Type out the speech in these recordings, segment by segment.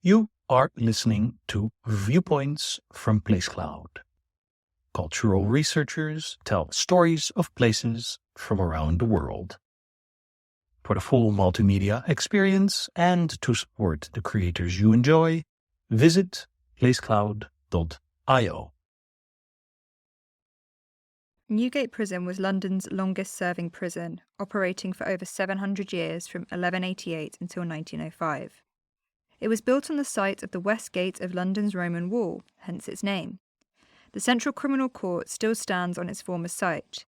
You are listening to Viewpoints from PlaceCloud. Cultural researchers tell stories of places from around the world. For the full multimedia experience and to support the creators you enjoy, visit placecloud.io. Newgate Prison was London's longest-serving prison, operating for over 700 years from 1188 until 1905. It was built on the site of the west gate of London's Roman Wall, hence its name. The Central Criminal Court still stands on its former site.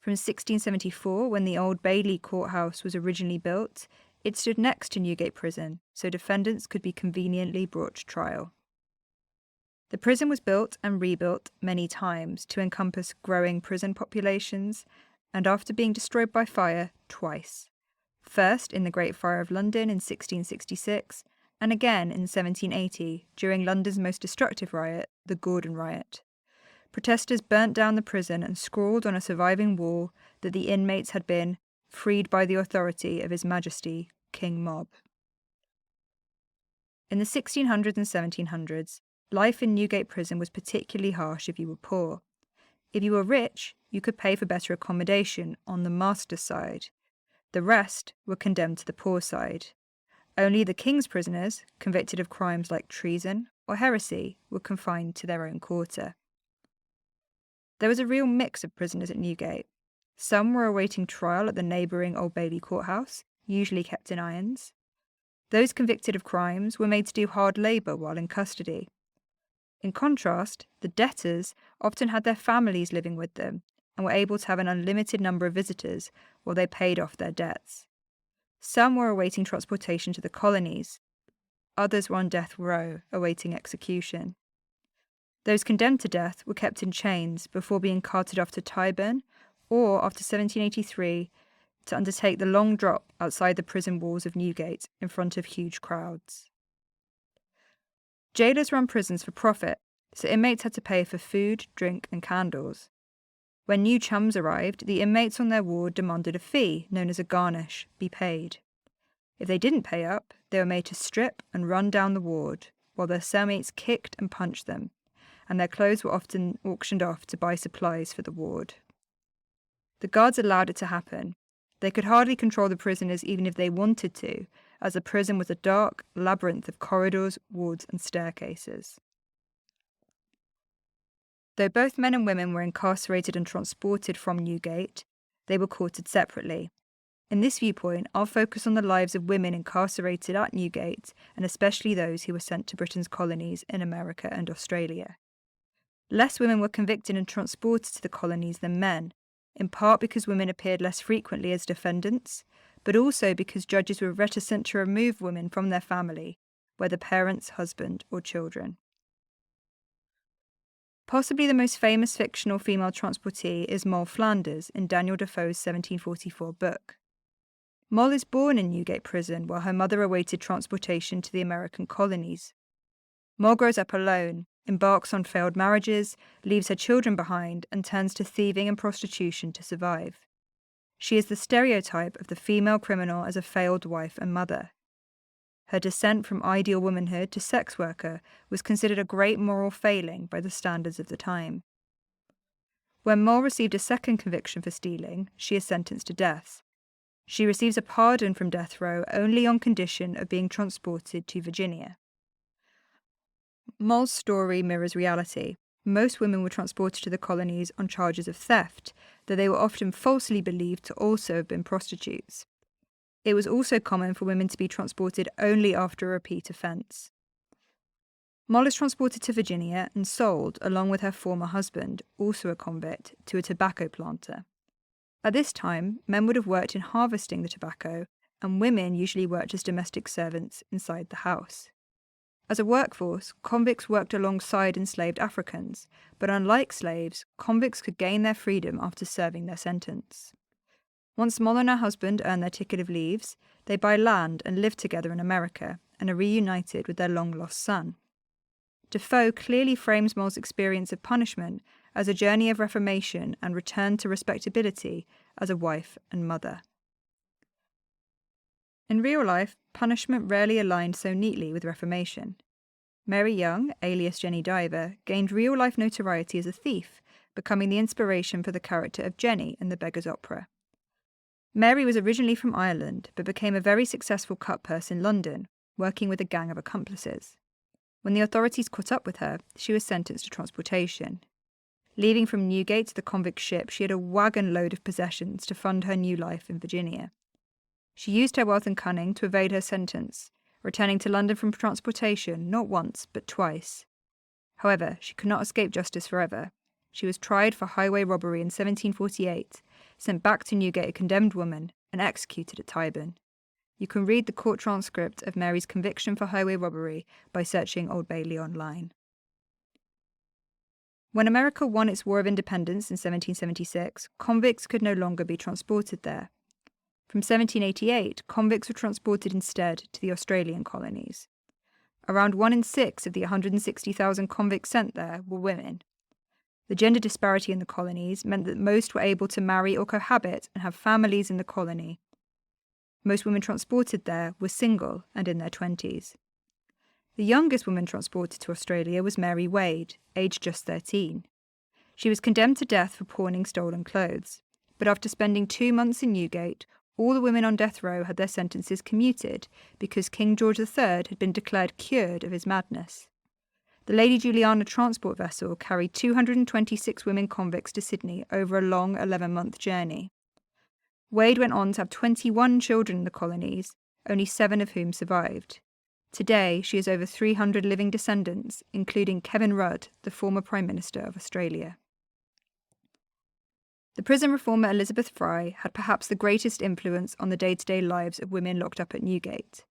From 1674, when the Old Bailey courthouse was originally built, it stood next to Newgate Prison, so defendants could be conveniently brought to trial. The prison was built and rebuilt many times to encompass growing prison populations, and after being destroyed by fire, twice. First in the Great Fire of London in 1666, and again in 1780 during London's most destructive riot, the Gordon Riot. Protesters burnt down the prison and scrawled on a surviving wall that the inmates had been freed by the authority of His Majesty, King Mob. In the 1600s and 1700s, life in Newgate Prison was particularly harsh if you were poor. If you were rich, you could pay for better accommodation on the master's side. The rest were condemned to the poor side. Only the king's prisoners, convicted of crimes like treason or heresy, were confined to their own quarter. There was a real mix of prisoners at Newgate. Some were awaiting trial at the neighbouring Old Bailey courthouse, usually kept in irons. Those convicted of crimes were made to do hard labour while in custody. In contrast, the debtors often had their families living with them and were able to have an unlimited number of visitors while they paid off their debts. Some were awaiting transportation to the colonies. Others were on death row, awaiting execution. Those condemned to death were kept in chains before being carted off to Tyburn, or after 1783, to undertake the long drop outside the prison walls of Newgate in front of huge crowds. Jailers run prisons for profit, so inmates had to pay for food, drink, and candles. When new chums arrived, the inmates on their ward demanded a fee, known as a garnish, be paid. If they didn't pay up, they were made to strip and run down the ward, while their cellmates kicked and punched them, and their clothes were often auctioned off to buy supplies for the ward. The guards allowed it to happen. They could hardly control the prisoners even if they wanted to, as the prison was a dark labyrinth of corridors, wards, and staircases. Though both men and women were incarcerated and transported from Newgate, they were quartered separately. In this viewpoint, I'll focus on the lives of women incarcerated at Newgate, and especially those who were sent to Britain's colonies in America and Australia. Less women were convicted and transported to the colonies than men, in part because women appeared less frequently as defendants, but also because judges were reticent to remove women from their family, whether parents, husband, or children. Possibly the most famous fictional female transportee is Moll Flanders in Daniel Defoe's 1744 book. Moll is born in Newgate Prison while her mother awaited transportation to the American colonies. Moll grows up alone, embarks on failed marriages, leaves her children behind, and turns to thieving and prostitution to survive. She is the stereotype of the female criminal as a failed wife and mother. Her descent from ideal womanhood to sex worker was considered a great moral failing by the standards of the time. When Moll received a second conviction for stealing, she is sentenced to death. She receives a pardon from death row only on condition of being transported to Virginia. Moll's story mirrors reality. Most women were transported to the colonies on charges of theft, though they were often falsely believed to also have been prostitutes. It was also common for women to be transported only after a repeat offence. Moll is transported to Virginia and sold, along with her former husband, also a convict, to a tobacco planter. At this time, men would have worked in harvesting the tobacco, and women usually worked as domestic servants inside the house. As a workforce, convicts worked alongside enslaved Africans, but unlike slaves, convicts could gain their freedom after serving their sentence. Once Moll and her husband earn their ticket of leaves, they buy land and live together in America, and are reunited with their long-lost son. Defoe clearly frames Moll's experience of punishment as a journey of reformation and return to respectability as a wife and mother. In real life, punishment rarely aligned so neatly with reformation. Mary Young, alias Jenny Diver, gained real-life notoriety as a thief, becoming the inspiration for the character of Jenny in The Beggar's Opera. Mary was originally from Ireland, but became a very successful cutpurse in London, working with a gang of accomplices. When the authorities caught up with her, she was sentenced to transportation. Leaving from Newgate to the convict ship, she had a wagon load of possessions to fund her new life in Virginia. She used her wealth and cunning to evade her sentence, returning to London from transportation not once but twice. However, she could not escape justice forever. She was tried for highway robbery in 1748, sent back to Newgate a condemned woman, and executed at Tyburn. You can read the court transcript of Mary's conviction for highway robbery by searching Old Bailey online. When America won its War of Independence in 1776, convicts could no longer be transported there. From 1788, convicts were transported instead to the Australian colonies. Around 1 in 6 of the 160,000 convicts sent there were women. The gender disparity in the colonies meant that most were able to marry or cohabit and have families in the colony. Most women transported there were single and in their 20s. The youngest woman transported to Australia was Mary Wade, aged just 13. She was condemned to death for pawning stolen clothes, but after spending 2 months in Newgate, all the women on death row had their sentences commuted because King George III had been declared cured of his madness. The Lady Juliana transport vessel carried 226 women convicts to Sydney over a long 11-month journey. Wade went on to have 21 children in the colonies, only 7 of whom survived. Today, she has over 300 living descendants, including Kevin Rudd, the former Prime Minister of Australia. The prison reformer Elizabeth Fry had perhaps the greatest influence on the day-to-day lives of women locked up at Newgate.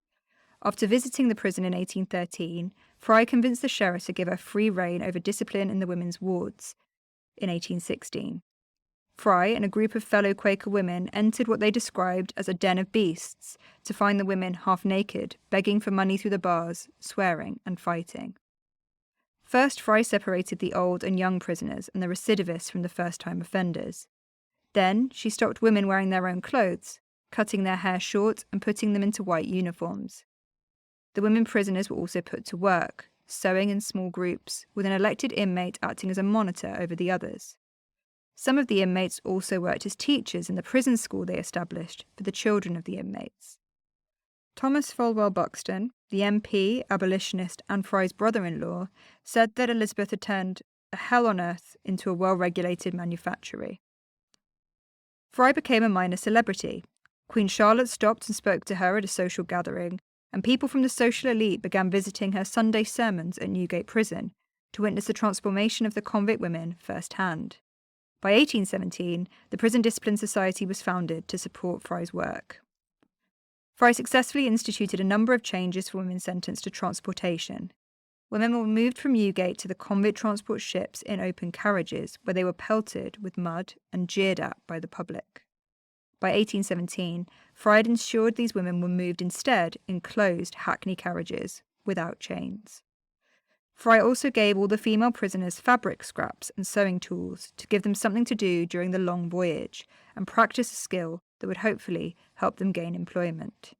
After visiting the prison in 1813, Fry convinced the sheriff to give her free rein over discipline in the women's wards. In 1816, Fry and a group of fellow Quaker women entered what they described as a den of beasts to find the women half naked, begging for money through the bars, swearing and fighting. First, Fry separated the old and young prisoners and the recidivists from the first-time offenders. Then, she stopped women wearing their own clothes, cutting their hair short and putting them into white uniforms. The women prisoners were also put to work, sewing in small groups, with an elected inmate acting as a monitor over the others. Some of the inmates also worked as teachers in the prison school they established for the children of the inmates. Thomas Folwell Buxton, the MP, abolitionist, and Fry's brother-in-law, said that Elizabeth had turned a hell on earth into a well-regulated manufactory. Fry became a minor celebrity. Queen Charlotte stopped and spoke to her at a social gathering, and people from the social elite began visiting her Sunday sermons at Newgate Prison to witness the transformation of the convict women firsthand. By 1817, the Prison Discipline Society was founded to support Fry's work. Fry successfully instituted a number of changes for women sentenced to transportation. Women were moved from Newgate to the convict transport ships in open carriages, where they were pelted with mud and jeered at by the public. By 1817, Fry had ensured these women were moved instead in closed hackney carriages without chains. Fry also gave all the female prisoners fabric scraps and sewing tools to give them something to do during the long voyage and practice a skill that would hopefully help them gain employment.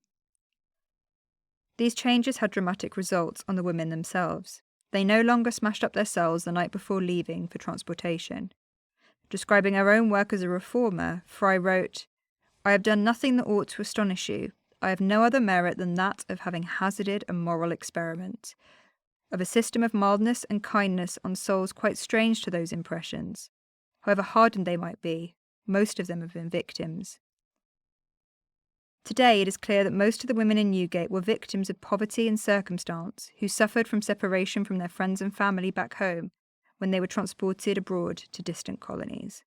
These changes had dramatic results on the women themselves. They no longer smashed up their cells the night before leaving for transportation. Describing her own work as a reformer, Fry wrote, "I have done nothing that ought to astonish you. I have no other merit than that of having hazarded a moral experiment, of a system of mildness and kindness on souls quite strange to those impressions. However hardened they might be, most of them have been victims." Today, it is clear that most of the women in Newgate were victims of poverty and circumstance who suffered from separation from their friends and family back home when they were transported abroad to distant colonies.